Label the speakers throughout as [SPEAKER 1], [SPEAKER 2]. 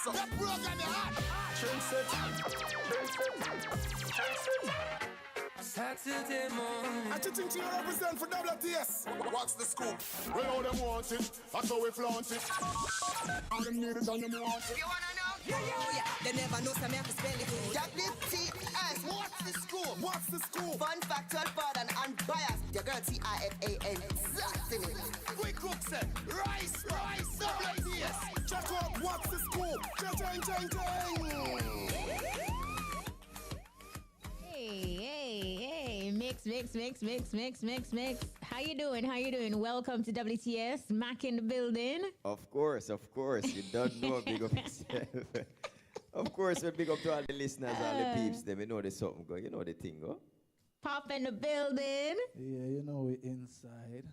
[SPEAKER 1] so that program you hot.
[SPEAKER 2] Saturday morning.
[SPEAKER 1] I think you represent for WTS. What's the scoop? We all them want it. That's how we flaunt it. All them need it and them want it.
[SPEAKER 3] You wanna know? Yeah. They never know some have to spell it. WTS.
[SPEAKER 1] What's the scoop? What's the scoop?
[SPEAKER 3] Fun, factual, fun, and unbiased. Your girl TIFAN. Exactly.
[SPEAKER 1] We cook set. Rice. WTS. Check out what's the scoop. Ching.
[SPEAKER 4] Hey, mix. How you doing? Welcome to WTS, Mac in the building.
[SPEAKER 5] Of course. You don't know big up yourself. Of course, we big up to all the listeners, all the peeps. Them, you know there's something go. You know the thing go.
[SPEAKER 4] Pop in the building.
[SPEAKER 6] Yeah, you know we inside.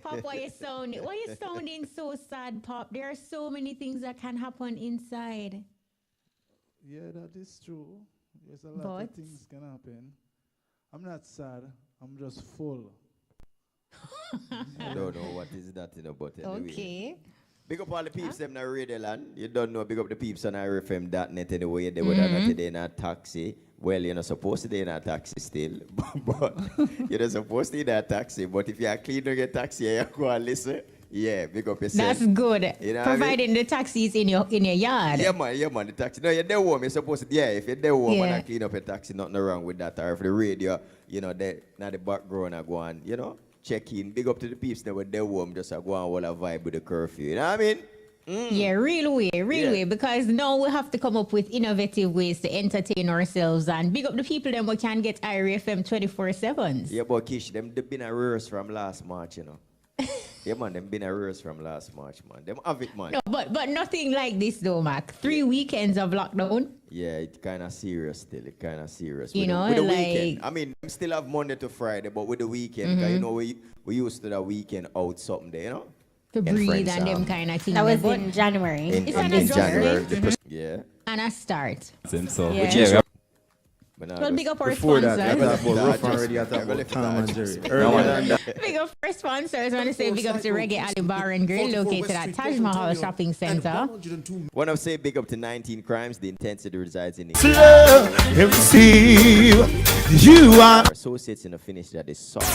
[SPEAKER 4] Pop, why you sounding so sad, Pop? There are so many things that can happen inside.
[SPEAKER 6] Yeah, that is true. There's a lot of things can happen. I'm not sad. I'm just full.
[SPEAKER 5] I don't know what is that, but anyway.
[SPEAKER 4] Okay.
[SPEAKER 5] Big up all the peeps them in Radio Land. You don't know, big up the peeps on IRIE.FM.net anyway. They would not today in a taxi. Well, you're not supposed to be in a taxi still. But you're not supposed to be in a taxi. But if you're clean on your taxi, you go and listen. Yeah, big up yourself.
[SPEAKER 4] That's good.
[SPEAKER 5] You know
[SPEAKER 4] providing the taxis in your yard.
[SPEAKER 5] Yeah, man, the taxi. No, you're there home. You're supposed to, if you're there home and I clean up your taxi, nothing wrong with that. Or if the radio, now the background I go on, check in. Big up to the peeps that were there home, just go on while I vibe with the curfew. You know what I mean?
[SPEAKER 4] Yeah, real way. Because now we have to come up with innovative ways to entertain ourselves and big up the people then we can get IRIE FM 24/7.
[SPEAKER 5] Yeah, but Kish, they've been a rehearse from last March, Yeah, man, them been a rehearse from last March, man. Them have it, man.
[SPEAKER 4] No, but nothing like this though, Mac. 3 weekends of lockdown.
[SPEAKER 5] Yeah, it's kind of serious still. It's kind of serious.
[SPEAKER 4] With
[SPEAKER 5] the
[SPEAKER 4] like...
[SPEAKER 5] weekend. I mean, we still have Monday to Friday, but with the weekend, because, we used to the weekend out something there,
[SPEAKER 4] To breathe and them kind of things.
[SPEAKER 7] That was in January.
[SPEAKER 4] It's an adjustment.
[SPEAKER 5] Yeah.
[SPEAKER 4] And a start.
[SPEAKER 8] So,
[SPEAKER 4] Well, big up our
[SPEAKER 8] before
[SPEAKER 4] sponsors.
[SPEAKER 8] that, rough already at about Tom and Jerry. Earlier than that.
[SPEAKER 4] Big up our sponsors. I want to say big up to Reggae Alley Bar and Grill located at Taj Mahal Shopping Center.
[SPEAKER 5] Want to say big up to 19 Crimes. The intensity resides in
[SPEAKER 8] Love and receive. You are
[SPEAKER 5] associates in the finish that is soft.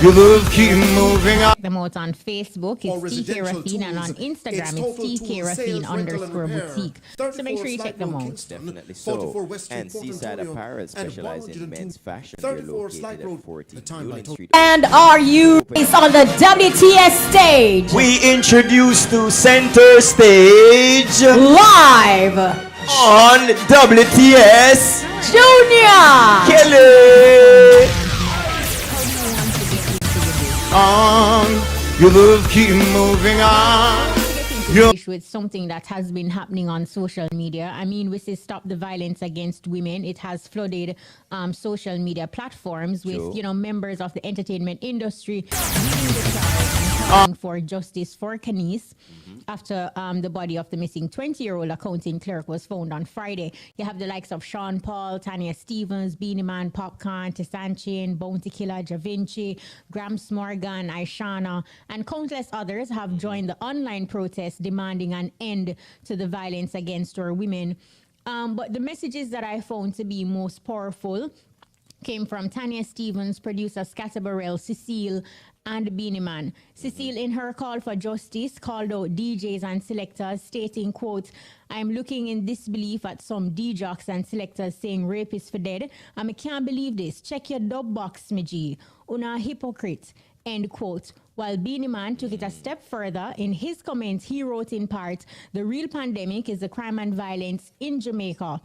[SPEAKER 8] Your love keep moving on.
[SPEAKER 4] Them out on Facebook, it's TK Rafine, and on Instagram, it's TK Rafine_boutique. So make sure you check them out.
[SPEAKER 5] Definitely so. And Seaside Apparel specializes in men's fashion. They're located at 14 Union Street.
[SPEAKER 7] And are you on the WTS stage?
[SPEAKER 8] We introduce to center stage
[SPEAKER 7] Live
[SPEAKER 8] on WTS
[SPEAKER 7] Junior
[SPEAKER 8] Kelly. Your love keep moving on.
[SPEAKER 4] With something that has been happening on social media. I mean, we say stop the violence against women. It has flooded social media platforms with, members of the entertainment industry leading the charge and calling for justice for Kanice after the body of the missing 20-year-old accounting clerk was found on Friday. You have the likes of Sean Paul, Tanya Stevens, Beanie Man, Popcorn, Tisanchin, Bounty Killer, Javinci, Gramps Morgan, Aishana, and countless others have joined the online protest demanding an end to the violence against our women. But the messages that I found to be most powerful came from Tanya Stevens, producer Scatter Burrell, Cecile, and Beanie Man. Cecile, in her call for justice, called out DJs and selectors, stating, quote, "I'm looking in disbelief at some DJs and selectors saying rape is for dead. I can't believe this. Check your dub box, me G. Una hypocrite." End quote. While Beanie Man took it a step further, in his comments, he wrote in part, "The real pandemic is the crime and violence in Jamaica."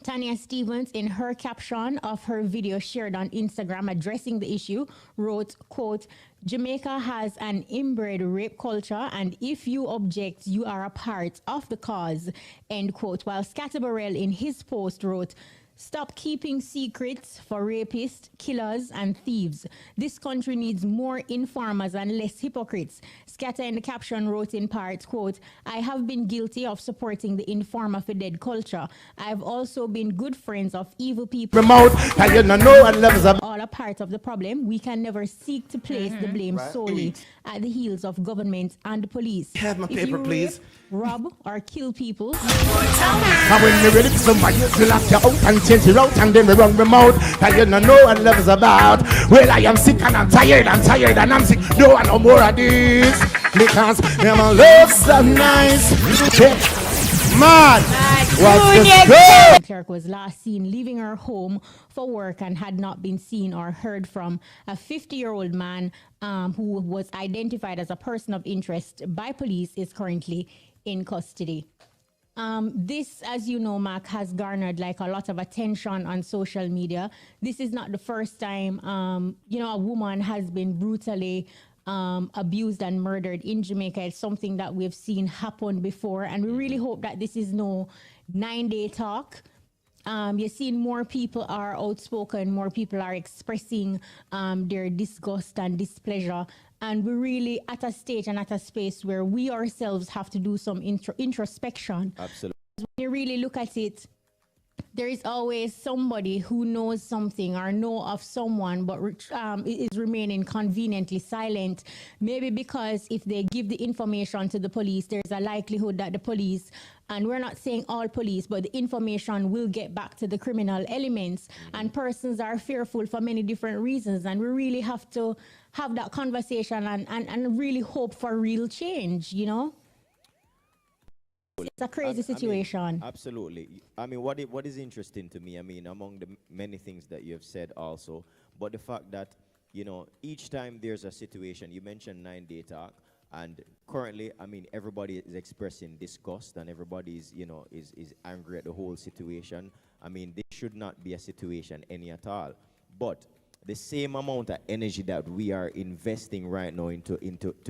[SPEAKER 4] Tanya Stevens, in her caption of her video shared on Instagram addressing the issue, wrote, quote, "Jamaica has an inbred rape culture, and if you object, you are a part of the cause," end quote. While Scatter Burrell in his post wrote, Stop keeping secrets for rapists, killers, and thieves. This country needs more informers and less hypocrites. Scatter in the caption wrote in part, quote, I have been guilty of supporting the informer for dead culture. I have also been good friends of evil people.
[SPEAKER 8] Remote, and you know and levels of
[SPEAKER 4] all a part of the problem. We can never seek to place the blame solely at the heels of government and police.
[SPEAKER 8] Have my paper,
[SPEAKER 4] you
[SPEAKER 8] please.
[SPEAKER 4] Rob or kill people.
[SPEAKER 8] And when you're ready for somebody, you lock you out and change your out and then we run remote. And you know what love's about. Well, I am sick and I'm tired and I'm sick. No one no more of this. Because my love's so nice. Man, what's the
[SPEAKER 4] Clerk was last seen leaving her home for work and had not been seen or heard from. A 50-year-old man who was identified as a person of interest by police is currently in custody. This, as you know, Mark, has garnered like a lot of attention on social media. This is not the first time, a woman has been brutally abused and murdered in Jamaica. It's something that we've seen happen before, and we really hope that this is no 9-day talk. You're seeing more people are outspoken, more people are expressing their disgust and displeasure. And we're really at a stage and at a space where we ourselves have to do some introspection.
[SPEAKER 5] Absolutely.
[SPEAKER 4] When you really look at it, there is always somebody who knows something or know of someone but is remaining conveniently silent. Maybe because if they give the information to the police, there's a likelihood that the police, and we're not saying all police, but the information will get back to the criminal elements. And persons are fearful for many different reasons. And we really have to have that conversation and really hope for real change, you know? It's a crazy situation.
[SPEAKER 5] I mean, absolutely. I mean, what is interesting to me, I mean, among the many things that you have said also, but the fact that, each time there's a situation, you mentioned 9-day talk, and currently, I mean, everybody is expressing disgust and everybody is, is angry at the whole situation. I mean, this should not be a situation any at all. But the same amount of energy that we are investing right now into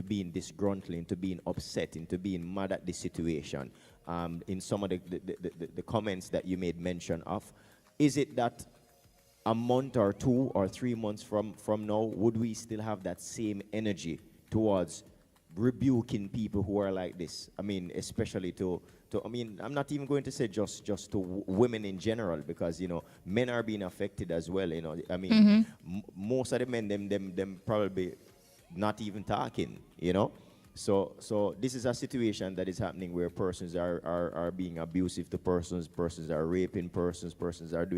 [SPEAKER 5] being disgruntled, into being upset, into being mad at this situation, in some of the comments that you made mention of, is it that a month or 2 or 3 months from now, would we still have that same energy towards rebuking people who are like this? I mean, especially I mean, I'm not even going to say just to women in general, because, men are being affected as well, I mean, most of the men, them probably not even talking, So this is a situation that is happening where persons are being abusive to persons are raping persons are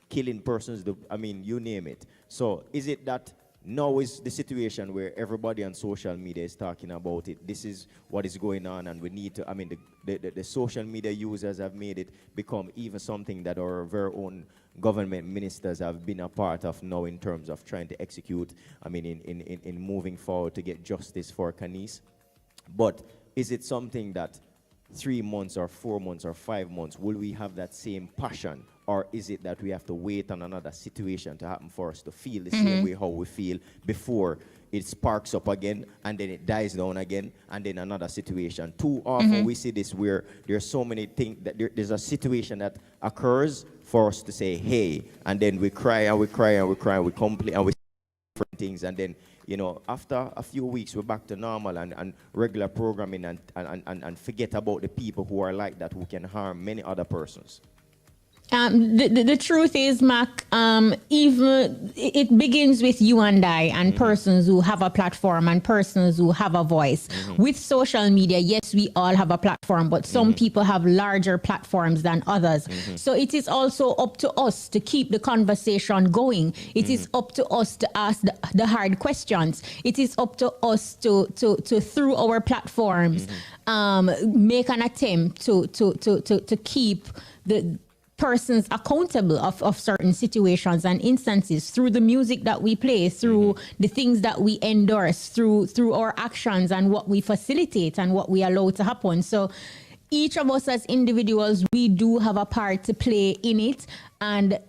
[SPEAKER 5] killing persons, I mean, you name it. So is it that now is the situation where everybody on social media is talking about it? This is what is going on, and we need to, I mean, the social media users have made it become even something that our very own government ministers have been a part of now in terms of trying to execute, I mean, in moving forward to get justice for Kanice. But is it something that 3 months or 4 months or 5 months, will we have that same passion? Or is it that we have to wait on another situation to happen for us to feel the same way how we feel before it sparks up again and then it dies down again and then another situation? Too often we see this where there's so many things that there's a situation that occurs for us to say, hey, and then we cry and we cry and we cry and we complain and we say different things, and then after a few weeks, we're back to normal and regular programming and forget about the people who are like that, who can harm many other persons.
[SPEAKER 4] The truth is, Mac, even it begins with you and I and persons who have a platform and persons who have a voice. With social media, yes, we all have a platform, but some people have larger platforms than others. So it is also up to us to keep the conversation going. It is up to us to ask the hard questions. It is up to us to through our platforms, make an attempt to keep the persons accountable of certain situations and instances through the music that we play, through the things that we endorse, through our actions and what we facilitate and what we allow to happen. So each of us as individuals, we do have a part to play in it. And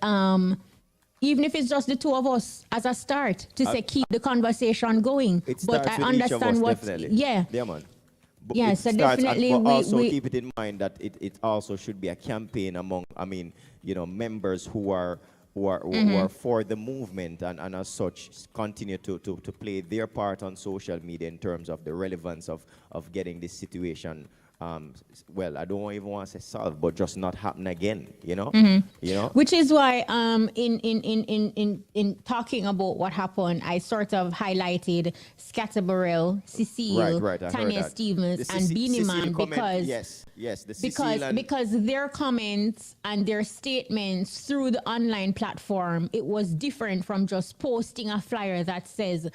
[SPEAKER 4] even if it's just the two of us as a start to say keep the conversation going.
[SPEAKER 5] But I understand what, definitely.
[SPEAKER 4] Yeah.
[SPEAKER 5] Yeah, man.
[SPEAKER 4] Yeah, so definitely
[SPEAKER 5] but also
[SPEAKER 4] we
[SPEAKER 5] keep it in mind that it also should be a campaign among, I mean, members who are for the movement, and as such continue to play their part on social media in terms of the relevance of getting this situation, well, I don't even want to say solved, but just not happen again,
[SPEAKER 4] Which is why in talking about what happened, I sort of highlighted Scatterbarrel, Cecile,
[SPEAKER 5] right, I
[SPEAKER 4] Tanya
[SPEAKER 5] heard that.
[SPEAKER 4] Stevens, and Beanie Man because
[SPEAKER 5] yes, the Cecile and
[SPEAKER 4] because their comments and their statements through the online platform, it was different from just posting a flyer that says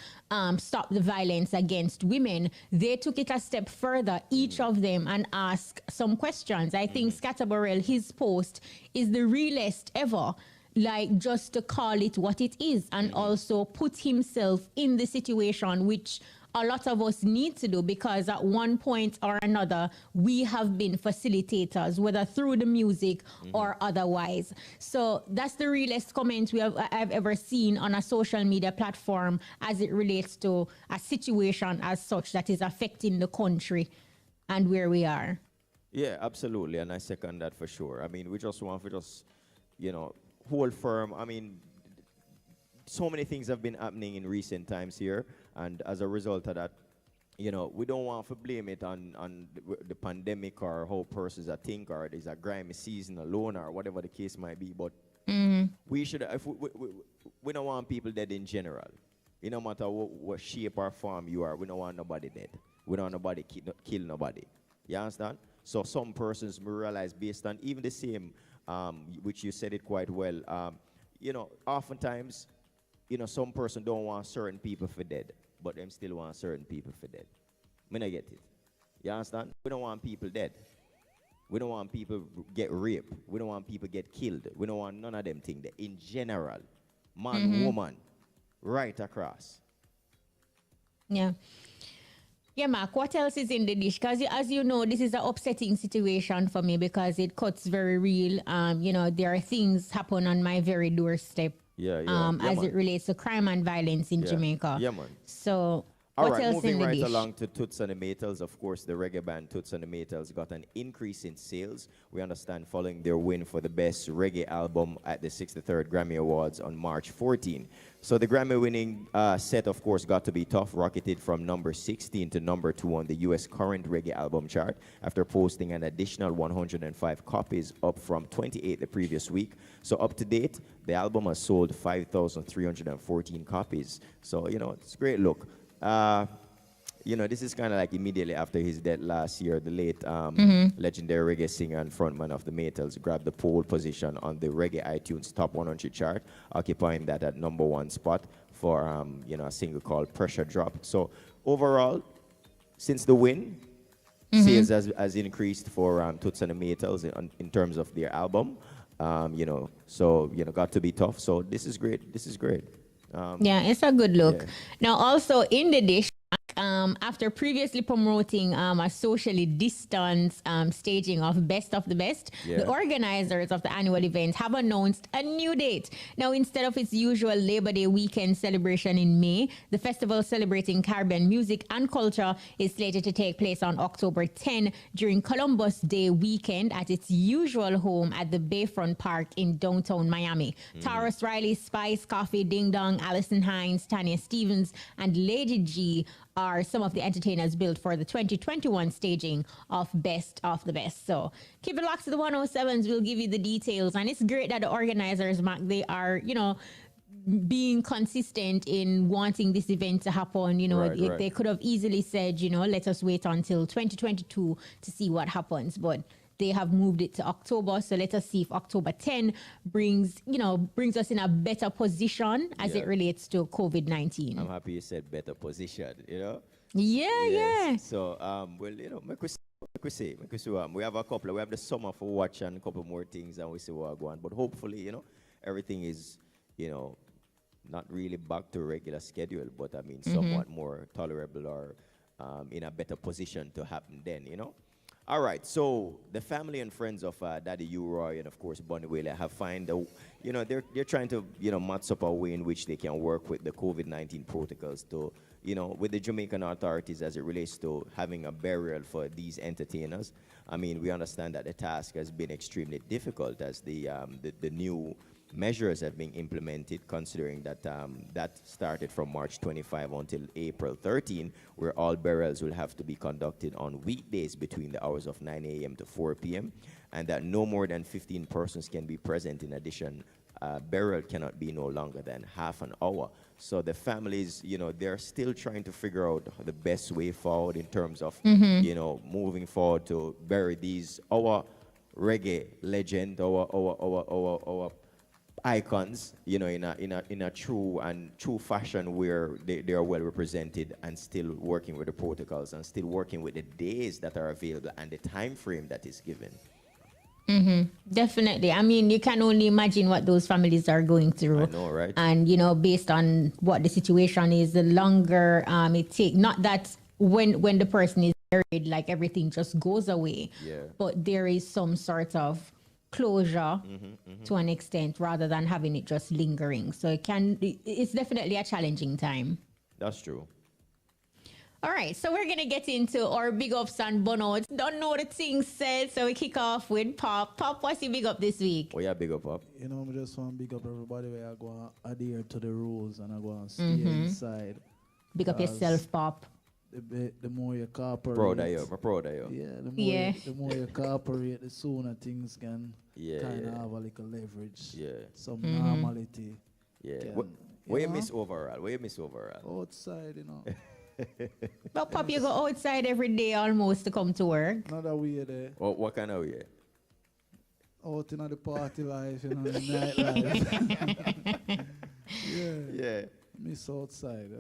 [SPEAKER 4] stop the violence against women. They took it a step further, each of them, and asked some questions. I think Scatterbarrel, his post is the realest ever, like just to call it what it is, and also put himself in the situation, which a lot of us need to do, because at one point or another, we have been facilitators, whether through the music or otherwise. So that's the realest comment I've ever seen on a social media platform as it relates to a situation as such that is affecting the country and where we are.
[SPEAKER 5] Yeah, absolutely, and I second that for sure. I mean, we just want to hold firm. I mean, so many things have been happening in recent times here, and as a result of that, we don't want to blame it on the pandemic or how persons are think, or there's a grimy season alone, or whatever the case might be. But we should, if we don't want people dead in general. No matter what shape or form you are, we don't want nobody dead. We don't want nobody kill nobody. You understand? So some persons may realize, based on even the same, which you said it quite well, oftentimes, some person don't want certain people for dead, but them still want certain people for dead. I mean, I get it. You understand? We don't want people dead. We don't want people get raped. We don't want people get killed. We don't want none of them things. In general, man, woman, right across.
[SPEAKER 4] Yeah. Yeah, Mark, what else is in the dish? Because as you know, this is an upsetting situation for me because it cuts very real. There are things happen on my very doorstep. As it relates to crime and violence in Jamaica.
[SPEAKER 5] Yeah, man.
[SPEAKER 4] So,
[SPEAKER 5] all
[SPEAKER 4] what
[SPEAKER 5] right,
[SPEAKER 4] else
[SPEAKER 5] moving
[SPEAKER 4] in the
[SPEAKER 5] right
[SPEAKER 4] dish?
[SPEAKER 5] along to Toots and the Maytals. Of course, the reggae band Toots and the Maytals got an increase in sales. We understand following their win for the best reggae album at the 63rd Grammy Awards on March 14. So the Grammy-winning set, of course, got to be tough, rocketed from number 16 to number 2 on the U.S. current reggae album chart after posting an additional 105 copies, up from 28 the previous week. So up to date, the album has sold 5,314 copies. So, it's a great look. This is kind of like immediately after his death last year, the late legendary reggae singer and frontman of the Maytals grabbed the pole position on the Reggae iTunes Top 100 chart, occupying that at number 1 spot for a single called Pressure Drop. So overall, since the win, sales has increased for Toots and the Maytals in terms of their album. Got to be tough. So this is great. This is great.
[SPEAKER 4] It's a good look.
[SPEAKER 5] Yeah.
[SPEAKER 4] Now, also in the dish, after previously promoting a socially distanced staging of Best of the Best, the organizers of the annual event have announced a new date. Now, instead of its usual Labor Day weekend celebration in May, the festival celebrating Caribbean music and culture is slated to take place on October 10 during Columbus Day weekend at its usual home at the Bayfront Park in downtown Miami. Taurus Riley, Spice, Coffee, Ding Dong, Allison Hines, Tanya Stevens, and Lady G are some of the entertainers built for the 2021 staging of Best of the Best. So keep it locked to the 107s. We'll give you the details. And it's great that the organizers, Mark, they are, being consistent in wanting this event to happen. They could have easily said, let us wait until 2022 to see what happens. But they have moved it to October. So let us see if October 10 brings us in a better position as it relates to COVID-19.
[SPEAKER 5] I'm happy you said better position,
[SPEAKER 4] Yeah.
[SPEAKER 5] So, make we see. We have a couple. We have the summer for watch and a couple more things, and we see what go on. But hopefully, everything is, not really back to regular schedule, but I mean, somewhat more tolerable or in a better position to happen then, All right, so the family and friends of Daddy Uroy and of course Bonnie Whaley have they're trying to match up a way in which they can work with the COVID-19 protocols to with the Jamaican authorities as it relates to having a burial for these entertainers. I mean, we understand that the task has been extremely difficult as the new measures have been implemented, considering that that started from March 25 until April 13, where all burials will have to be conducted on weekdays between the hours of 9 a.m. to 4 p.m., and that no more than 15 persons can be present. In addition, burial cannot be no longer than half an hour. So the families, they're still trying to figure out the best way forward in terms of, moving forward to bury our reggae legend, our icons, in a true fashion where they are well represented and still working with the protocols and still working with the days that are available and the time frame that is given.
[SPEAKER 4] Definitely. I mean, you can only imagine what those families are going through.
[SPEAKER 5] I know, right?
[SPEAKER 4] And, based on what the situation is, the longer it takes, not that when the person is buried, like everything just goes away, but there is some sort of closure to an extent rather than having it just lingering. So it's definitely a challenging time.
[SPEAKER 5] That's true.
[SPEAKER 4] All right, so we're going to get into our big ups and burnouts. Don't know the things said, so we kick off with Pop. Pop, what's your big up this week?
[SPEAKER 5] Oh, yeah, big up, Pop.
[SPEAKER 6] I just want to big up everybody where I go and adhere to the rules and I go and stay inside.
[SPEAKER 4] Big up yourself, Pop.
[SPEAKER 6] The more you cooperate.
[SPEAKER 5] I'm proud of you.
[SPEAKER 6] Yeah, the more you cooperate, the sooner things can kind of have a little leverage.
[SPEAKER 5] Yeah.
[SPEAKER 6] Some normality.
[SPEAKER 5] Yeah. Where you miss overall?
[SPEAKER 6] Outside,
[SPEAKER 4] But Pop, you go outside every day almost to come to work.
[SPEAKER 6] Not that way there.
[SPEAKER 5] What kind of way?
[SPEAKER 6] Out in the party life, the nightlife.
[SPEAKER 5] Yeah.
[SPEAKER 6] Miss outside.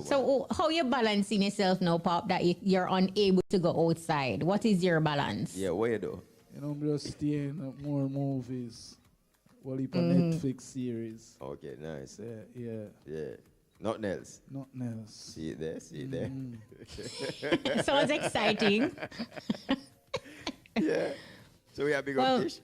[SPEAKER 4] So how you balancing yourself now, Pop, that you're unable to go outside? What is your balance?
[SPEAKER 5] Yeah, what you do?
[SPEAKER 6] I'm just staying up more movies. Well, a Netflix series.
[SPEAKER 5] Okay, nice.
[SPEAKER 6] Yeah.
[SPEAKER 5] Nothing else.
[SPEAKER 6] See
[SPEAKER 5] it there.
[SPEAKER 4] Sounds exciting.
[SPEAKER 5] Yeah. So we have big up Dish.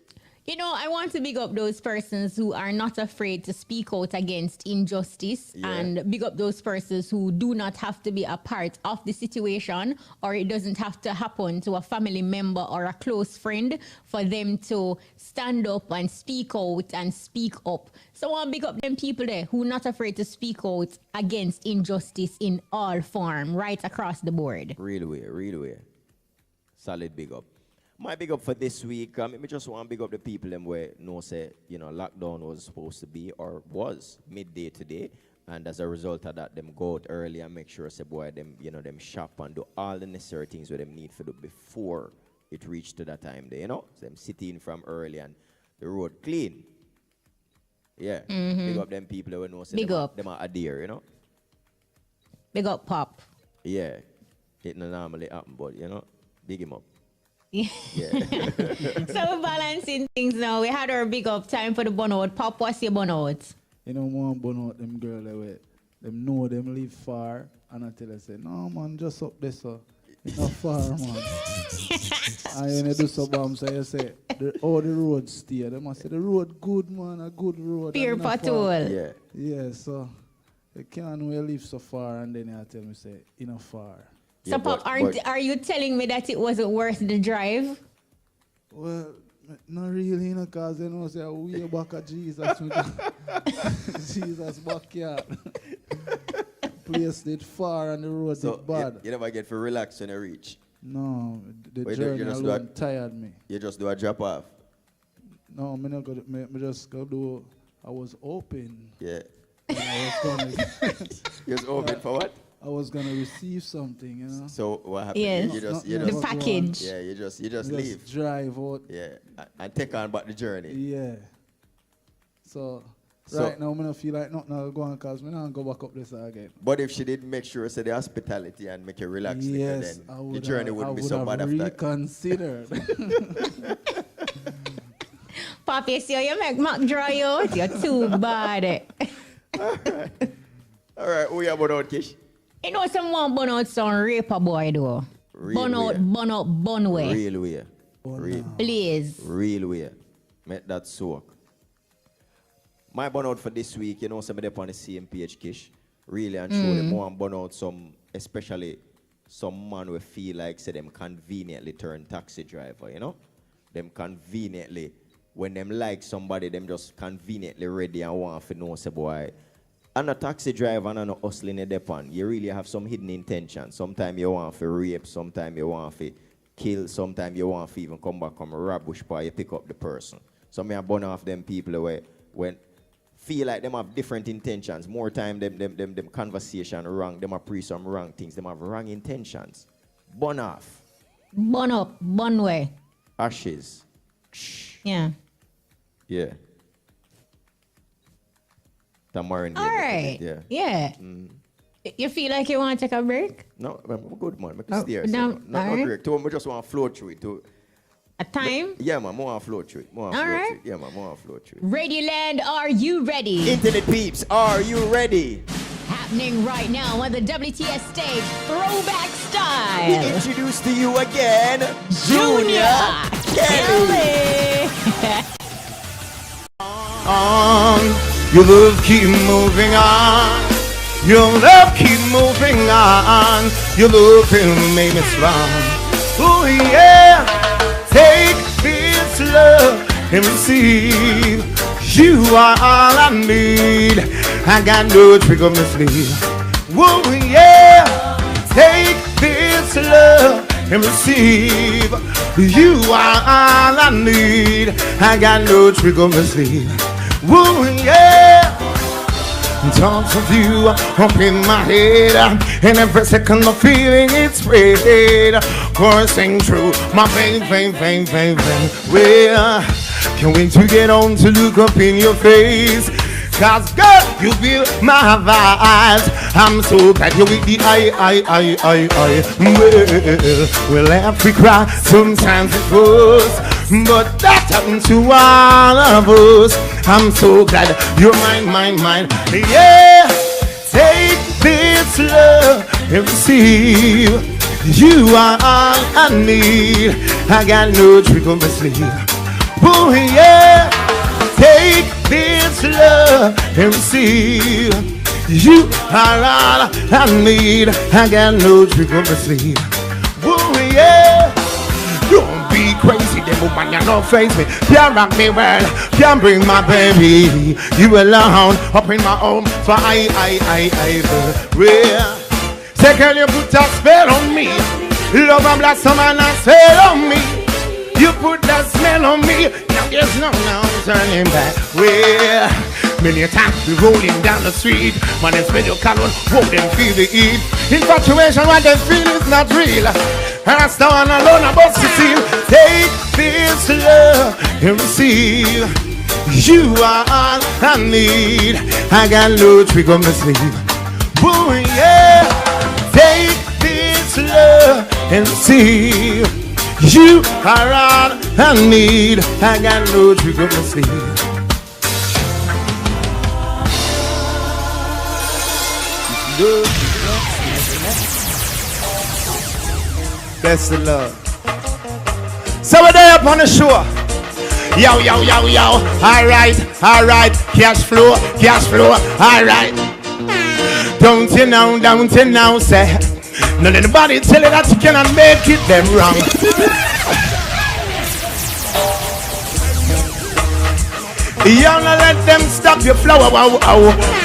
[SPEAKER 4] I want to big up those persons who are not afraid to speak out against injustice and big up those persons who do not have to be a part of the situation, or it doesn't have to happen to a family member or a close friend for them to stand up and speak out and speak up. So I want to big up them people there who are not afraid to speak out against injustice in all form, right across the board.
[SPEAKER 5] Real way. Solid big up. My big up for this week, me just want to big up the people them where lockdown was supposed to be or was midday today, and as a result of that, them go out early and make sure them shop and do all the necessary things where them need to do before it reached to that time there, So them sitting from early and the road clean. Yeah, big up them people who know them are adhere,
[SPEAKER 4] Big up Pop.
[SPEAKER 5] Yeah, it not normally happen, but big him up.
[SPEAKER 4] Yeah. So balancing things now. We had our big up time for the burnout. Pop, what's your burnout?
[SPEAKER 6] More burnout them girl them know them live far and I tell her say, no man, just up there so. It's not far, man. And you do so bomb, so you say the road stay. They must say the road good, man, a good road.
[SPEAKER 4] Pure patrol.
[SPEAKER 6] Yeah, so you can't really live so far and then you tell me say, enough far.
[SPEAKER 4] So, Pop, are you telling me that it wasn't worth the drive?
[SPEAKER 6] Well, not really, because say we back at Jesus. Jesus backyard. Place it far and the road is bad.
[SPEAKER 5] You never get for relax when you reach?
[SPEAKER 6] No, the journey alone tired me.
[SPEAKER 5] You just do a drop off?
[SPEAKER 6] No, I just go do, I was open.
[SPEAKER 5] Yeah.
[SPEAKER 6] I was gonna,
[SPEAKER 5] you was open for what?
[SPEAKER 6] I was gonna receive something,
[SPEAKER 5] So what happened?
[SPEAKER 4] Yes.
[SPEAKER 5] You just
[SPEAKER 4] the package.
[SPEAKER 5] Yeah, you just leave.
[SPEAKER 6] Drive out.
[SPEAKER 5] Yeah, and take on back the journey.
[SPEAKER 6] Yeah. So right now, I don't feel like nothing will go on because I don't go back up this again.
[SPEAKER 5] But if she did make sure say the hospitality and make you relax, then the journey wouldn't be so bad after.
[SPEAKER 6] Reconsidered.
[SPEAKER 4] Poppy, see you make Mac dry out. You're too bad.
[SPEAKER 5] All right. Who you about out, Kish?
[SPEAKER 4] Someone burn out some raper boy though. Bun out, bun way.
[SPEAKER 5] Real way.
[SPEAKER 4] Please.
[SPEAKER 5] Real way. Make that soak. My bun out for this week, you know, somebody up on the same page, Kish. Really and truly, more and bun out some, especially some man who feel like say them conveniently turn taxi driver, you know? Them conveniently, when them like somebody, them just conveniently ready and want to know, say, boy, I'm a taxi driver and I'm not hustling a depot. You really have some hidden intention. Sometimes you want to rape, sometimes you want to kill, sometimes you want to even come back and rob bush par, you pick up the person. So me a burn off them people away when feel like them have different intentions. More time them conversation wrong, them are pre some wrong things, them have wrong intentions. Burn off.
[SPEAKER 4] Burn up, burn way.
[SPEAKER 5] Ashes.
[SPEAKER 4] Yeah.
[SPEAKER 5] Yeah. Tamarin.
[SPEAKER 4] All right. Yeah. You feel like you want to take a break?
[SPEAKER 5] No, I'm good, man. Make it stairs.
[SPEAKER 4] No,
[SPEAKER 5] not break. I just want to flow through it.
[SPEAKER 4] A time?
[SPEAKER 5] Yeah, man. More want to flow through it.
[SPEAKER 4] All right.
[SPEAKER 5] Yeah, man. More want to flow through it.
[SPEAKER 4] Radioland, are you ready?
[SPEAKER 5] Internet peeps, are you ready?
[SPEAKER 4] Happening right now on the WTS stage, throwback style.
[SPEAKER 5] We introduce to you again,
[SPEAKER 4] Junior Kelly.
[SPEAKER 8] On, your love keep moving on. Your love keep moving on. Your love will make me strong. Oh yeah, take this love and receive. You are all I need. I got no trick up my sleeve. Oh yeah, take this love and receive. You are all I need. I got no trick up my sleeve. Oh yeah, thoughts of you up in my head, and every second I'm feeling it's spread, coursing through my vein. Well, can't wait to get on to look up in your face. Cause girl, you feel my vibes. I'm so glad you're with the I. Well, laugh, we cry, sometimes it goes, but that happened to all of us. I'm so glad you're mine. Yeah, take this love and receive. You are all I need. I got no trick on my sleeve. Oh yeah, take this love and receive. You are all I need. I got no trick on my sleeve. Oh yeah, don't be crazy, the woman you don't face me. Can't rock me well, can't bring my baby. You alone up in my home, so I well. Say girl, you put a spell on me. Love and blossom and a spell on me. You put that smell on me. Now there's no turning back. Well, many times we rolling down the street. Man, they smell your cologne, whoa, them feel the heat. Infatuation, what they feel is not real. And I stand alone, I bust the seal. Take this love and receive. You are all I need. I got no trick on my sleeve. Oh yeah, take this love and receive. You are all I need. I got no trick up my sleeve. Bless the Lord. So we're there up on the shore. Yo. Alright. Cash flow. Alright. Don't you know, say. No let anybody tell you that you cannot make it them wrong. You don't let them stop your flow.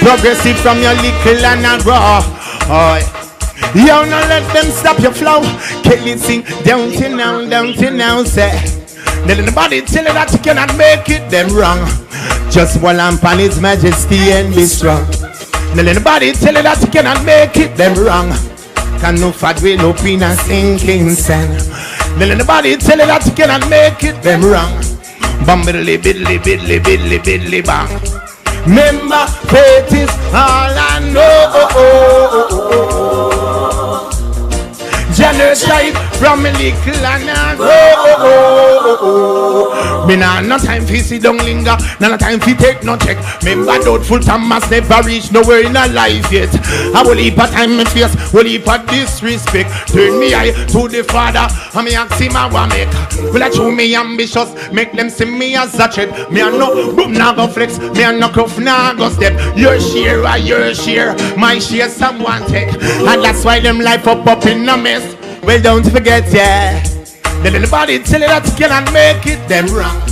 [SPEAKER 8] Progressive from your little and a raw. You don't let them stop your flow. Can you sing? Don't you know, say. No let anybody tell you that you cannot make it them wrong. Just one lamp on His Majesty and be strong. No let anybody tell you that you cannot make it them wrong. Can no fat wheel up in a sinking sand. Let anybody tell you that you cannot make it them wrong. Bumbiddly biddly bang. Remember, faith is all I know. Jah Generation from me little and I go. Me nah no time fi sit down linger, no time fi take no check. Remember doubtful Thomas never reach nowhere in a life yet. I will heap a time me face, will heap a disrespect. Turn me eye to the Father, and me ask him I want make. Will I show me ambitious, make them see me as a threat. Me a no boom nah go flex, me a no cuff nah go step. Your share, my share someone take, and that's why them life up in a mess. Well, don't forget, yeah. Let anybody tell you that you cannot make it, them wrong.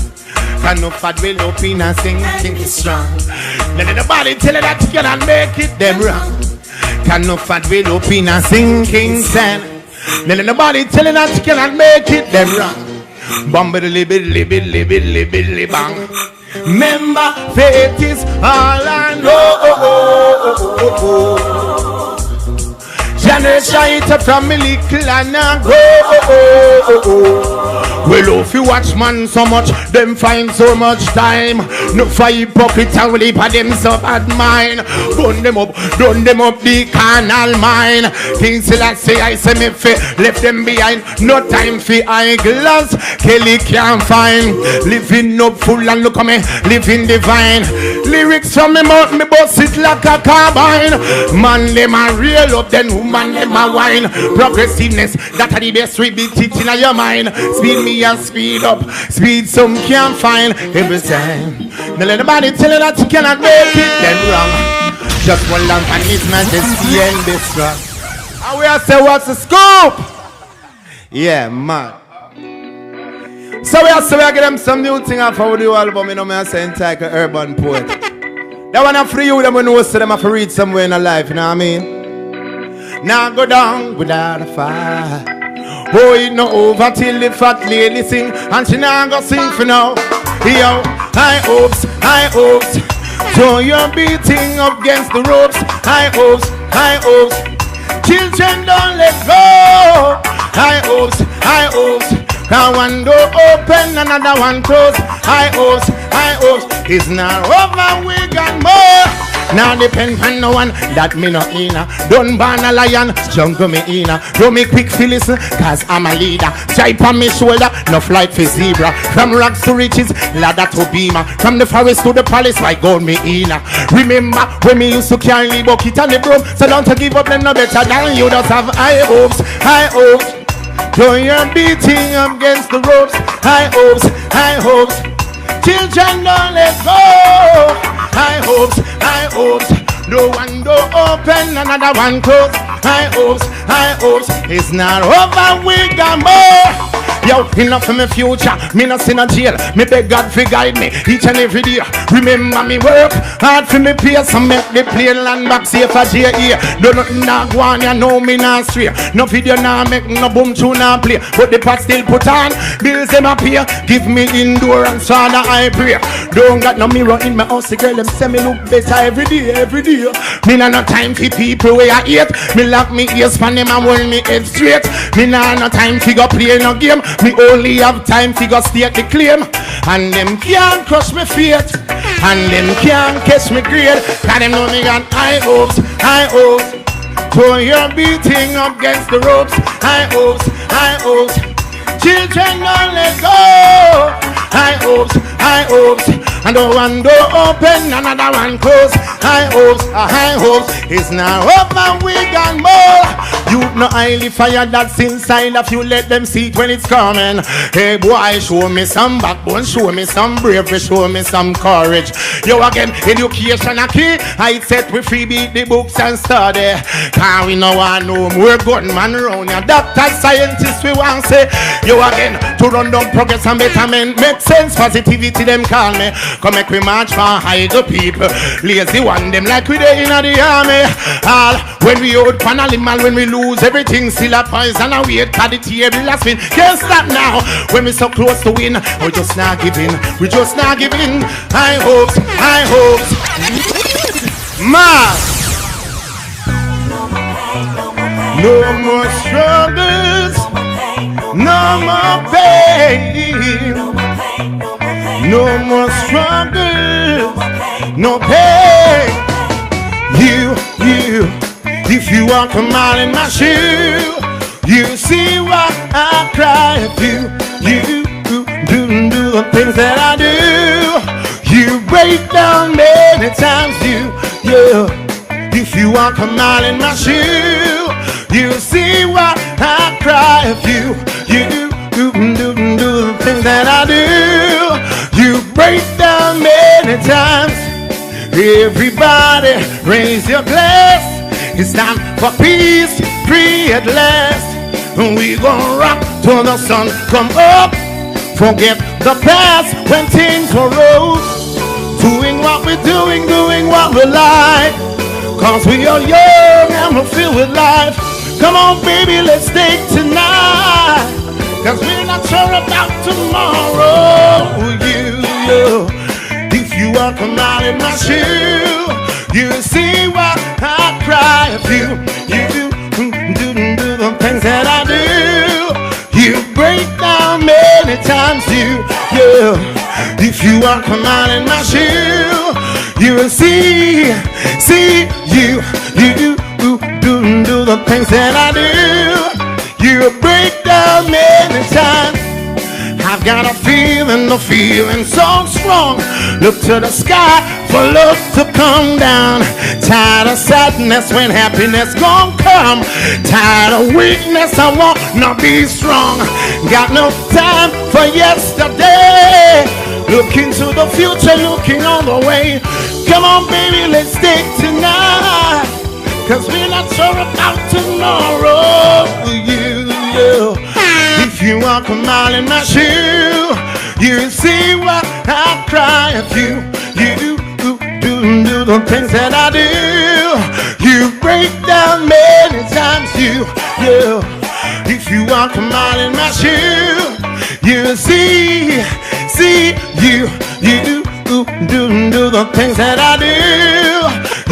[SPEAKER 8] Can no fat will up in a sing, think it's strong. Let anybody tell you that you cannot make it, them wrong. Can no fat will up in a sinking sand. Let anybody tell you that you cannot make it, them wrong. Bumble-a-libby-libby-libby-libby bang. Remember, faith is all I know. Generation from me little and I go. Well, if you watch man so much, them find so much time. No for hypocrite and leap at them so bad mind. Burn them up, the carnal mind. King Selassie, I say me fi left them behind. No time for eyeglass, Kelly can't find. Living up full and look at me, living divine. Lyrics from me mouth, me bust it like a carbine. Man, them a real up, then woman, them a wine. Progressiveness, that are the best we beat it in your mind. Speed me and speed up, speed some can't find every time. Now let nobody tell you that you cannot make it, then wrong. Just one lamp and his majesty and be strong. And we say what's the scoop? Yeah, man. So we get them some new thing off of the album, you know me I say entitled Urban Poet. That one a free you, them when know so them have to read somewhere in their life, you know what I mean? Now go down without a fire. Oh, it no over till the fat lady sing, and she now go sing for now. Yo, high hopes, so you're beating up against the ropes. High hopes, children don't let go. High hopes, now one door open, another one close. High hopes, it's not over, we got more. Now depend on no one that me no inna. Don't ban a lion, jungle me inna. Do me quick fi listen, cause I'm a leader. Jipe on me shoulder, no flight for zebra. From rocks to riches, ladder to beamer. From the forest to the palace, like gold me inna. Remember when me used to carry the bucket and the broom. So don't to give up, then no better than you. Just have high hopes. So you're beating up against the ropes. High hopes. Children don't let go. High hopes. No one door open, another one close. High hopes. It's not over, we got more. Yo, enough for my future, me not in a jail. Me beg God to guide me each and every day. Remember me work hard for me pay. So make the plane land back safe for JA. Do nothing nah go on, you know me nah stray. No video nah make, no boom tune nah play. But the pot still put on, bills them up here. Give me endurance, Father I pray. Don't got no mirror in my house, the girl them say me look better every day. Me nah no time for people where I hate. Me lock me ears for them and hold me head straight. Me nah no time for go play no game. Me only have time to go stake the claim. And them can't crush me faith. And them can't catch me grade. Cause them know me got high hopes. So you're beating up against the ropes. High hopes. Children don't let go. High hopes. And the one door open, another one close. High hopes. It's now over, we got more. You know highly fire that's inside of you. Let them see it when it's coming. Hey boy, show me some backbone, show me some bravery, show me some courage. Yo again, education a key. I said we free beat the books and study. Cause we know I know more gunman around ya. Doctors, scientists, we want say. Yo again, to run down progress and betterment. Make sense, positivity them call me. Come make we march for hide the people. Lazy one them like we dey in the army. All when we out pan animal, when we lose everything, still a poison and wait for the table last win. Can't stop now. When we so close to win, we just not giving. High hopes. Ma. No more struggles. No more pain. No more struggle, no pain. You, if you walk a mile in my shoe, You see why I cry if you do the things that I do. You break down many times, if you walk a mile in my shoe. You see why I cry if you do the things that I do. You break down many times. Everybody raise your glass. It's time for peace, free at last. We gon' rock till the sun come up. Forget the past when things were rough. Doing what we're doing what we like. Cause we are young and we're filled with life. Come on baby, let's take tonight. Cause we're not sure about tomorrow. You, if you walk a mile in my shoe, you see why I cry if you do the things that I do. You break down many times, if you walk a mile in my shoe, you will see you do the things that I do. You break down many times. I've got a feeling, the feeling so strong. Look to the sky for love to come down. Tired of sadness when happiness gon' come. Tired of weakness, I wanna be strong. Got no time for yesterday. Looking to the future, looking all the way. Come on baby, let's take tonight. Cause we're not sure about tomorrow. If you walk a mile in my shoe, you see why I cry if you do the things that I do. You break down many times, if you walk a mile in my shoe, you see you do the things that I do.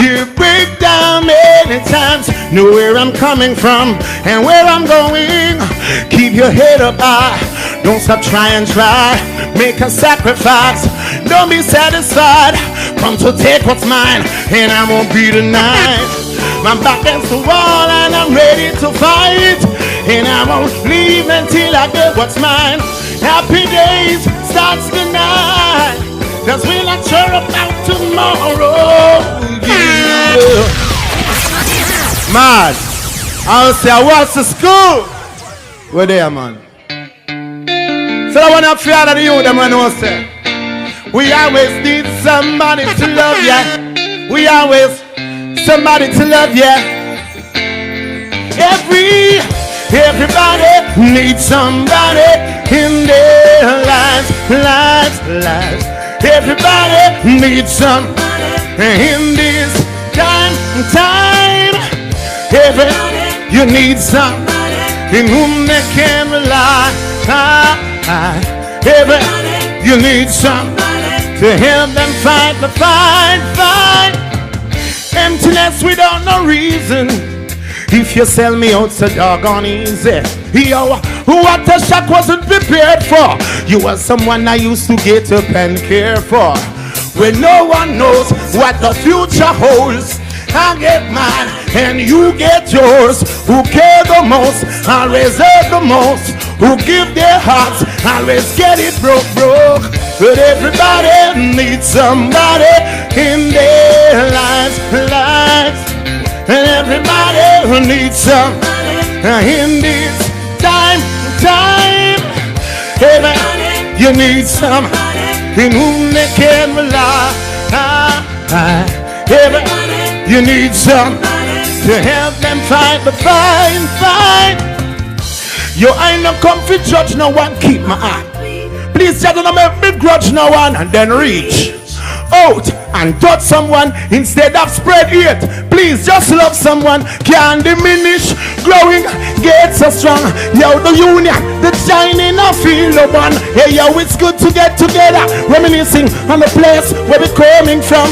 [SPEAKER 8] You break down many times. Know where I'm coming from and where I'm going. Keep your head up high. Don't stop trying, try. Make a sacrifice. Don't be satisfied. Come to take what's mine, and I won't be denied. My back against the wall and I'm ready to fight. And I won't leave until I get what's mine. Happy days starts tonight. Cause we're not sure about tomorrow. Man, I'll say what's the school? Where they are, man? So I want to feel out of the youth, them when I say we always need somebody to love ya. We always somebody to love ya. Everybody needs somebody in their lives. Everybody needs some in this time. You need some in whom they can rely. You need some to help them fight the fight. Emptiness without no reason. If you sell me out so doggone easy. Yo, what a shock wasn't prepared for. You were someone I used to get up and care for. When no one knows what the future holds. I get mine and you get yours. Who care the most, I'll reserve the most. Who give their hearts, always get it broke. But everybody needs somebody in their lives. And everybody who needs some in this time. You need some in whom they can rely. You need some to help them fight the fight. Yo, I ain't no come for judge no one, keep my eye. Please judge no make me grudge no one and then reach out and touch someone instead of spread hate. Please just love someone, can't diminish. Growing, get so strong. Yo, the union, the shining, I feel the one. Hey yo, it's good to get together, reminiscing on the place where we're coming from.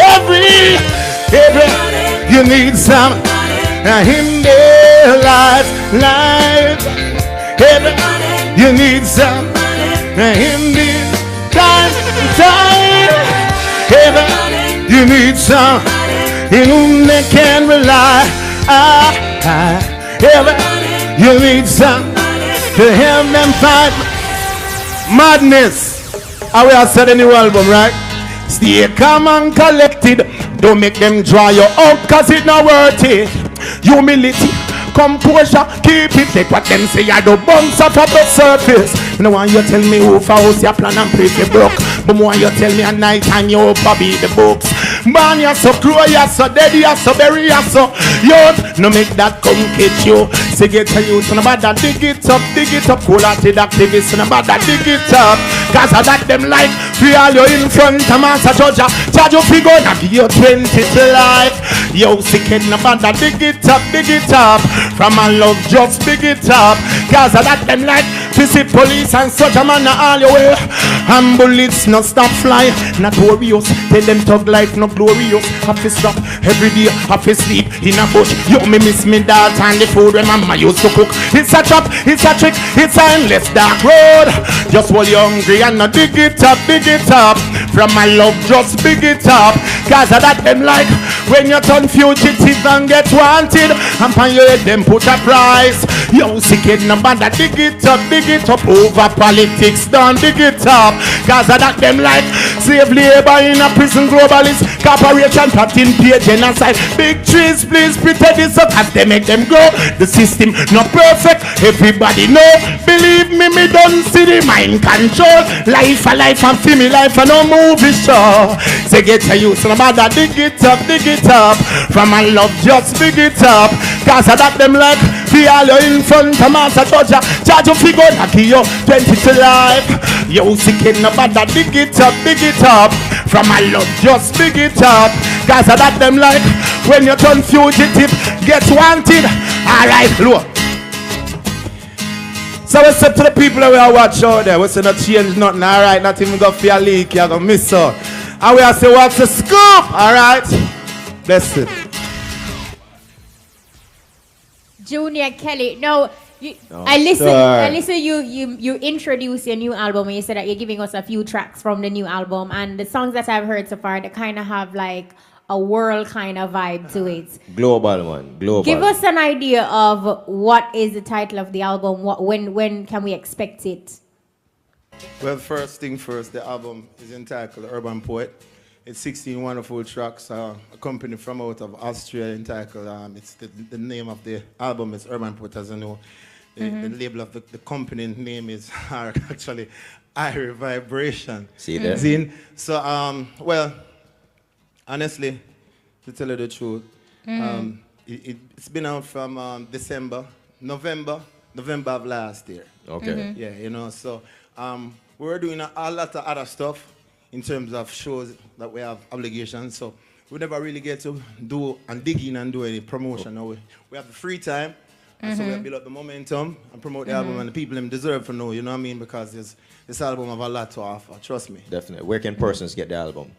[SPEAKER 8] Every you need some in their lives. You need some in this time. You need some in whom they can rely. You need some to help them fight madness. I will say the new album, right? Stay calm and collected. Don't make them dry you out, cause it's not worth it. Humility, composure, keep it. Let what them say I do bounce off of the surface. No one you tell me who for house your plan and pretty broke. But more you tell me at night and you probably the books. Man, you're so cruel, you're so dead, you're so bury, you're so youth. No make that come catch you. Say get to you, so no matter dig it up, cool-hearted activists, no matter dig it up. Cause I got them like, free all you in front of Master Judge. Charge you figure, now give you 20 to life. Yo, sick head, no matter dig it up. From my love, just dig it up. Cause I got them like, visit police and such a man all your way. And bullets no stop fly, notorious. Tell them thug life no glorious. Have to stop every day, have to sleep in a bush. You me miss me dad and the food when mama used to cook. It's a trap, it's a trick, it's an endless dark road. Just while you're hungry and not dig it up. From my love, just dig it up. Cause I got them like, when you turn fugitive and get wanted, and pan your head them put a price. Yo, sick head number that dig it up. Over politics, don't dig it up. Cause I got them like slave labor in a prison globalist corporation plotting pay genocide. Big trees, please pretend this up as they make them grow. The system not perfect, everybody know. Believe me, me don't see the mind control. Life a life and feel me life and no movie show. Say get to you, so no matter dig it up. From my love, just dig it up. Cause I got them like feel you in front of Master Judge. Charge you figure, knock you 20 to life. Yo, sick in the bad, dig it up. From my love, just dig it up. Cause I got them like, when you turn fugitive, get wanted. Alright, look. So we said to the people that we are watching out there, we say not change nothing, alright? Not even go for a leak, you're gonna miss out. And we are say, what's the scoop, alright? Bless it.
[SPEAKER 4] Junior Kelly, no. I listen. You introduce your new album and you said that you're giving us a few tracks from the new album, and the songs that I've heard so far, they kind of have like a world kind of vibe to it.
[SPEAKER 5] Global one.
[SPEAKER 4] Give us an idea of what is the title of the album. When can we expect it?
[SPEAKER 8] Well, first thing first, the album is entitled Urban Poet. It's 16 wonderful tracks. A company from out of Austria entitled. It's the name of the album is Urban Poet, as I know. The label of the company name is actually IRIE Vibration.
[SPEAKER 5] See that?
[SPEAKER 8] So, well, honestly, to tell you the truth, it's been out from November of last year.
[SPEAKER 5] Okay.
[SPEAKER 8] Yeah, you know, so we were doing a lot of other stuff in terms of shows that we have obligations. So we never really get to do and dig in and do any promotion. No, we have the free time. And so we have built up the momentum and promote the album, and the people them deserve to know, you know what I mean? Because this album have a lot to offer, trust me.
[SPEAKER 5] Definitely. Where can persons get the album?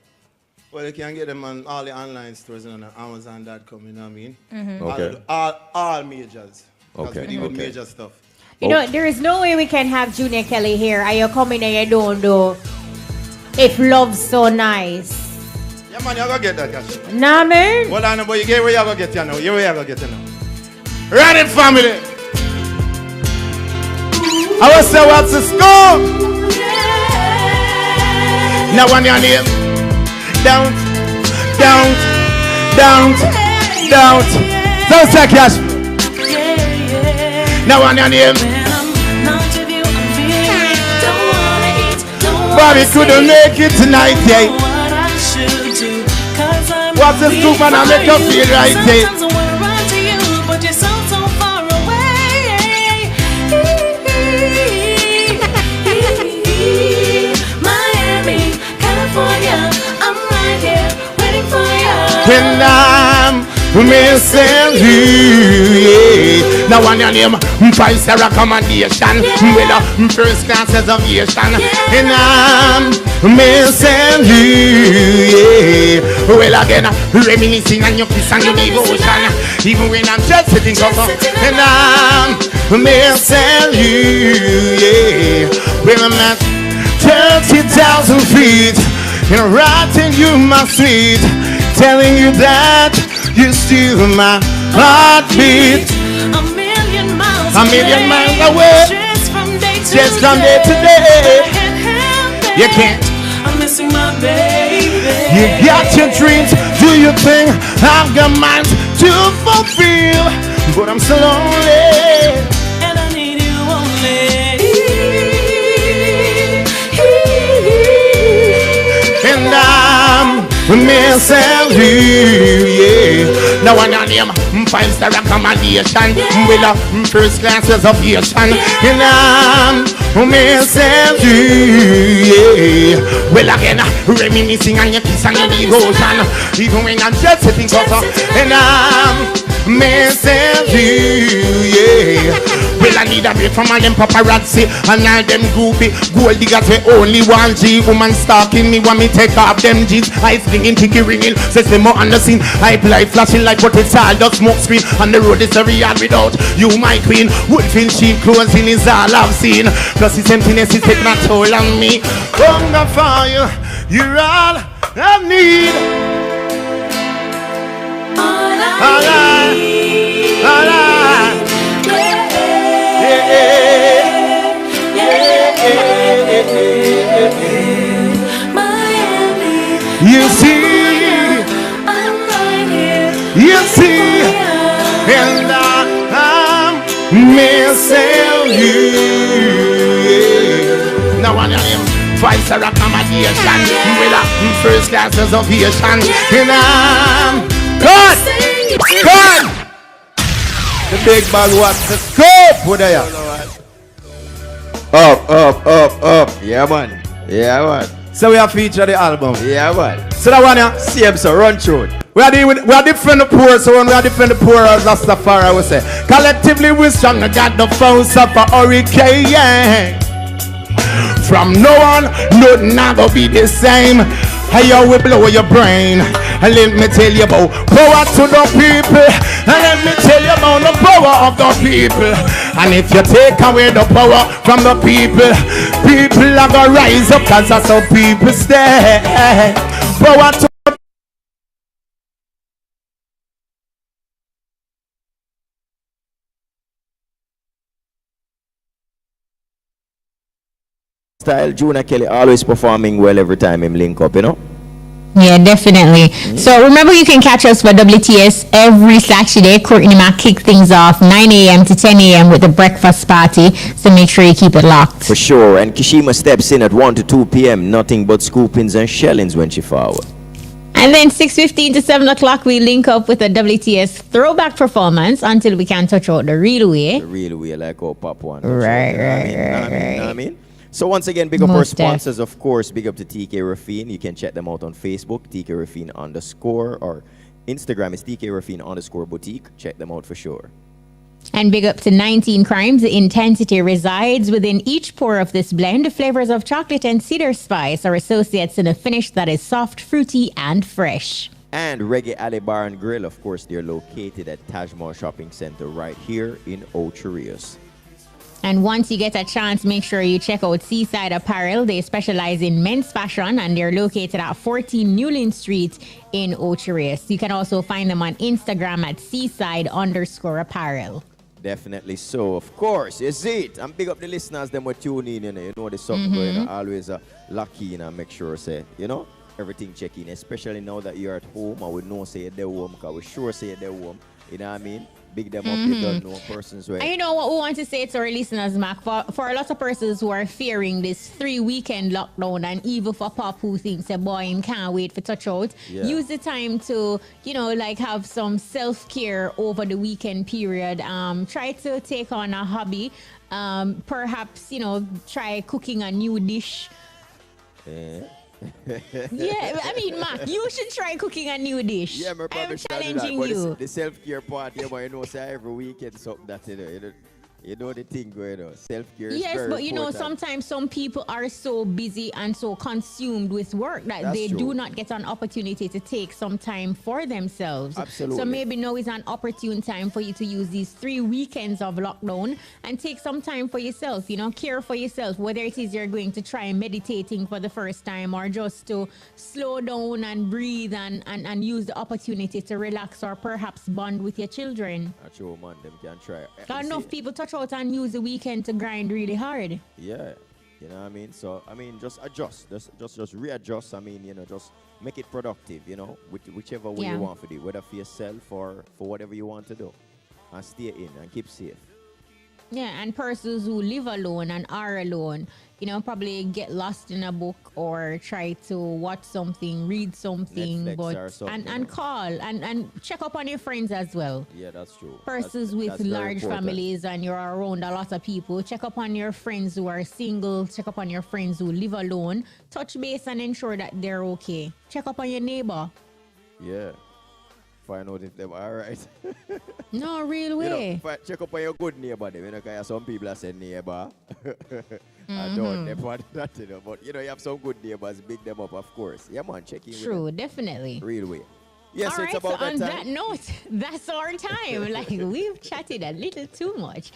[SPEAKER 8] Well, you can get them on all the online stores and on Amazon.com, you know what I mean?
[SPEAKER 5] Okay.
[SPEAKER 8] All majors. Because we deal with major stuff.
[SPEAKER 4] You know, there is no way we can have Junior Kelly here and you come in and you don't do If Love's So Nice.
[SPEAKER 8] Yeah, man, you're going to get that, cash.
[SPEAKER 4] Nah, man.
[SPEAKER 8] Hold on, but you get where you're going to get you now. You where you're going to get you now. Ready, family? I will say what's the score? Now when your name don't say cash. Now when your name Bobby couldn't make it tonight, yeah. What's the scoop, man? I make you feel right, yeah. And I'm missing you, yeah. Now on your name, price a recommendation. Well, first class reservation. And I'm missing you, yeah. Well again, reminiscing on your peace and your devotion. Even when I'm just sitting up, and I'm missing you, yeah. Well I'm at 30,000 feet, and writing you my sweet, telling you that you're still my heartbeat. million miles away. Just from day to day. You can't.
[SPEAKER 2] I'm missing my baby.
[SPEAKER 8] You got your dreams, do your thing. I've got mine to fulfill, but I'm so lonely.
[SPEAKER 2] And I need you only.
[SPEAKER 8] And I'm missing you, yeah. Now I name 5-star accommodation with a first class reservation. And I'm missing you, yeah. Well again, reminiscing on your kiss and your devotion, even when I'm just sitting closer. And I'm missing you, yeah. Well I need a break from all them paparazzi and all them goofy gold diggers with only one G. Woman stalking me when me take off them jeans. Eyes flinging, ticky ringing, says them more on the scene. Hype light flashing like but it's all just smoke screen. On the road is very hard without you, my queen. Wolf in sheep clothing is all I've seen. Plus his emptiness is taking a toll on me. Hunger for you, you're all I need. All I you see,
[SPEAKER 2] I'm right here.
[SPEAKER 8] you see, and I'm missing you. Now I am 5-star accommodation with a first class reservation, and I'm good. The big bag, what's the scope? What are you?
[SPEAKER 5] Up. Yeah, man.
[SPEAKER 8] So we have featured the album.
[SPEAKER 5] Yeah, man.
[SPEAKER 8] So that one, yeah.
[SPEAKER 5] Same, so run through it.
[SPEAKER 8] We are different the poor, so when we are different the poor as Rastafari we say. Collectively we strong, got the phones up for hurricane. From now on, nothing not gonna be the same. Hey yo, we blow your brain. And let me tell you about power to the people. And let me tell you about the power of the people. And if you take away the power from the people, people are gonna rise up, cause that's how people stay. Power to
[SPEAKER 5] Style, Juna Kelly always performing well every time him link up, you know?
[SPEAKER 4] Yeah, definitely. So remember, you can catch us for WTS every Saturday. Courtney Mac kick things off 9 a.m. to 10 a.m. with the breakfast party. So make sure you keep it locked.
[SPEAKER 5] For sure. And Kishima steps in at 1 to 2 p.m. Nothing but scoopings and shellings when she forward.
[SPEAKER 4] And then 6:15 to 7 o'clock, we link up with a WTS throwback performance until we can touch out the real way.
[SPEAKER 5] The real way, like our pop one.
[SPEAKER 4] Right.
[SPEAKER 5] I mean. So once again, big up our
[SPEAKER 4] Most
[SPEAKER 5] sponsors, of course. Big up to TK Rafine. You can check them out on Facebook, TK Rafine _ or Instagram is TK Rafine _ boutique. Check them out for sure.
[SPEAKER 4] And big up to 19 Crimes. The intensity resides within each pour of this blend. The flavors of chocolate and cedar spice are associates in a finish that is soft, fruity, and fresh.
[SPEAKER 5] And Reggae Alley Bar and Grill, of course, they're located at Tajmore Shopping Center right here in Ocho Rios.
[SPEAKER 4] And once you get a chance, make sure you check out Seaside Apparel. They specialize in men's fashion and they're located at 14 Newland Street in Ocho Rios. You can also find them on Instagram at seaside_apparel.
[SPEAKER 5] Definitely so, of course. You see it. And big up the listeners, them were tuning in. You know, there's something going on. Always lucky and make sure, say, you know, everything check in. Especially now that you're at home. I would know, say, they're home, because we sure say they're home. You know what I mean? Big them up, you don't know person's way.
[SPEAKER 4] And you know what we want to say to our listeners, Mac, for a lot of persons who are fearing this 3-weekend lockdown, and even for Pop who thinks a boy him can't wait for touch out, use the time to, you know, like have some self-care over the weekend period. Try to take on a hobby. Perhaps, you know, try cooking a new dish. Yeah, I mean, Mark, you should try cooking a new dish.
[SPEAKER 5] Yeah, my
[SPEAKER 4] I'm challenging
[SPEAKER 5] that,
[SPEAKER 4] you.
[SPEAKER 5] The self-care part, yeah, but you know, say every weekend something that you know the thing going on. Self-care is
[SPEAKER 4] yes,
[SPEAKER 5] very
[SPEAKER 4] but you know,
[SPEAKER 5] important.
[SPEAKER 4] sometimes some people are so busy and so consumed with work that
[SPEAKER 5] That's
[SPEAKER 4] they
[SPEAKER 5] true.
[SPEAKER 4] do not get an opportunity to take some time for themselves.
[SPEAKER 5] Absolutely.
[SPEAKER 4] So maybe now is an opportune time for you to use these 3 weekends of lockdown and take some time for yourself, you know, care for yourself, whether it is you're going to try meditating for the first time or just to slow down and breathe and use the opportunity to relax or perhaps bond with your children.
[SPEAKER 5] Actually, man, them can try.
[SPEAKER 4] Enough people touch stretch out and use the weekend to grind really hard.
[SPEAKER 5] Yeah. You know what I mean? So, I mean, just adjust. Just readjust. I mean, you know, just make it productive, you know, whichever way you want to do, whether for yourself or for whatever you want to do. And stay in and keep safe.
[SPEAKER 4] Yeah, and persons who live alone and are alone, you know, probably get lost in a book or try to watch something, read something,
[SPEAKER 5] Netflix or something,
[SPEAKER 4] and call and check up on your friends as well.
[SPEAKER 5] Yeah, that's true.
[SPEAKER 4] Persons with
[SPEAKER 5] that's
[SPEAKER 4] large
[SPEAKER 5] important.
[SPEAKER 4] families and you're around a lot of people, check up on your friends who are single, check up on your friends who live alone, touch base and ensure that they're okay. Check up on your neighbor.
[SPEAKER 5] Yeah. Find out if they're all right.
[SPEAKER 4] No, real way.
[SPEAKER 5] You know, check up on your good neighbor. Them, you know, because some people are saying neighbor. I don't them want that, you know. But, you know, you have some good neighbors, big them up, of course. Yeah, man, check in
[SPEAKER 4] True,
[SPEAKER 5] with them.
[SPEAKER 4] definitely.
[SPEAKER 5] Real way. Yes,
[SPEAKER 4] All
[SPEAKER 5] it's
[SPEAKER 4] right,
[SPEAKER 5] about
[SPEAKER 4] so on
[SPEAKER 5] that time.
[SPEAKER 4] that note, that's our time. Like, we've chatted a little too much.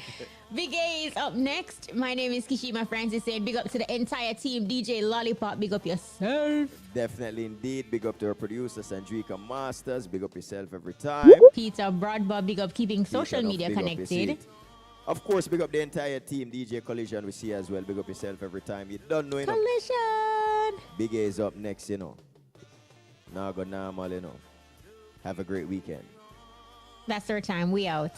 [SPEAKER 4] Big A is up next. My name is Kishima Francis, saying big up to the entire team. DJ Lollipop, big up yourself.
[SPEAKER 5] Definitely indeed. Big up to our producer, Sandrika Masters. Big up yourself every time.
[SPEAKER 4] Peter Broadbob, big up keeping social media
[SPEAKER 5] Big up, you see
[SPEAKER 4] connected.
[SPEAKER 5] it. Of course, big up the entire team. DJ Collision, we see as well. Big up yourself every time. You don't know, you know.
[SPEAKER 4] Collision.
[SPEAKER 5] Big A is up next, you know. Now go normal, you know. Have a great weekend.
[SPEAKER 4] That's our time. We out.